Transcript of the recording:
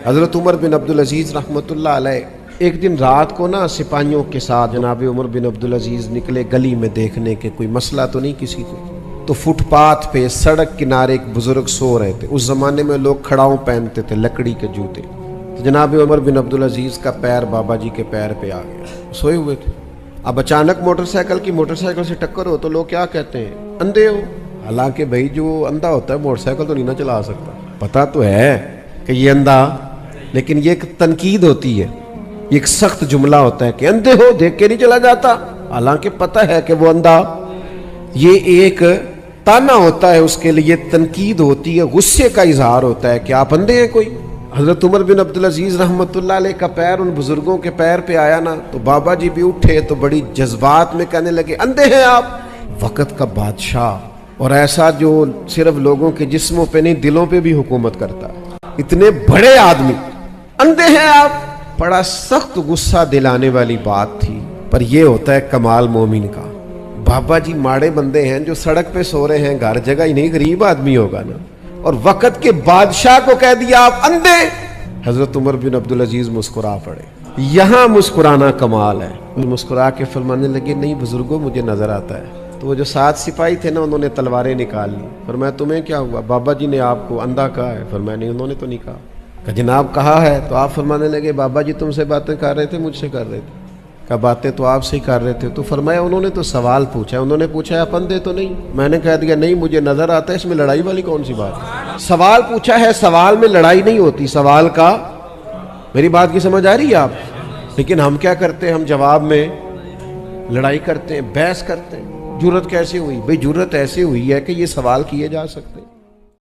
حضرت عمر بن عبدالعزیز رحمۃ اللہ علیہ ایک دن رات کو نا سپاہیوں کے ساتھ جناب عمر بن عبدالعزیز نکلے گلی میں دیکھنے کے کوئی مسئلہ تو نہیں کسی کو، تو فٹ پاتھ پہ سڑک کنارے ایک بزرگ سو رہے تھے۔ اس زمانے میں لوگ کھڑاؤں پہنتے تھے، لکڑی کے جوتے۔ تو جناب عمر بن عبدالعزیز کا پیر بابا جی کے پیر پہ آ گیا، سوئے ہوئے تھے۔ اب اچانک موٹر سائیکل سے ٹکر ہو تو لوگ کیا کہتے ہیں؟ اندھے ہو۔ حالانکہ بھائی جو اندھا ہوتا ہے موٹر سائیکل تو نہیں نہ چلا سکتا، پتہ تو ہے کہ یہ اندھا، لیکن یہ ایک تنقید ہوتی ہے، یہ ایک سخت جملہ ہوتا ہے کہ اندھے ہو دیکھ کے نہیں چلا جاتا، حالانکہ پتہ ہے کہ وہ اندھا۔ یہ ایک تانا ہوتا ہے، اس کے لیے تنقید ہوتی ہے، غصے کا اظہار ہوتا ہے کہ آپ اندھے ہیں کوئی۔ حضرت عمر بن عبدالعزیز رحمۃ اللہ علیہ کا پیر ان بزرگوں کے پیر پہ آیا نا، تو بابا جی بھی اٹھے تو بڑی جذبات میں کہنے لگے اندھے ہیں آپ؟ وقت کا بادشاہ اور ایسا جو صرف لوگوں کے جسموں پہ نہیں دلوں پہ بھی حکومت کرتا ہے، اتنے بڑے آدمی اندھے ہیں آپ؟ بڑا سخت غصہ دلانے والی بات تھی، پر یہ ہوتا ہے کمال مومن کا۔ بابا جی ماڑے بندے ہیں جو سڑک پہ سو رہے ہیں، گھر جگہ ہی نہیں، غریب آدمی ہوگا نا، اور وقت کے بادشاہ کو کہہ دیا آپ اندھے۔ حضرت عمر بن عبدالعزیز مسکرا پڑے۔ یہاں مسکرانا کمال ہے۔ مسکرا کے فرمانے لگے نہیں بزرگوں مجھے نظر آتا ہے۔ تو وہ جو 7 سپاہی تھے نا، انہوں نے تلواریں نکال لی۔ فرمایا تمہیں کیا ہوا؟ بابا جی نے آپ کو اندھا کہا ہے۔ فرمایا نہیں، انہوں نے تو نہیں کہا۔ کہ جناب کہا ہے۔ تو آپ فرمانے لگے بابا جی تم سے باتیں کر رہے تھے، مجھ سے کر رہے تھے؟ کہ باتیں تو آپ سے ہی کر رہے تھے۔ تو فرمایا انہوں نے تو سوال پوچھا، انہوں نے پوچھا آپ اندھے تو نہیں؟ میں نے کہہ دیا نہیں مجھے نظر آتا ہے، اس میں لڑائی والی کون سی بات ہے؟ سوال پوچھا ہے، سوال میں لڑائی نہیں ہوتی، سوال کا، میری بات کی سمجھ آ رہی ہے آپ؟ لیکن ہم کیا کرتے ہیں؟ ہم جواب میں لڑائی کرتے ہیں، بحث کرتے ہیں۔ جرت کیسے ہوئی؟ بھئی جرت ایسے ہوئی ہے کہ یہ سوال کیے جا سکتے ہیں۔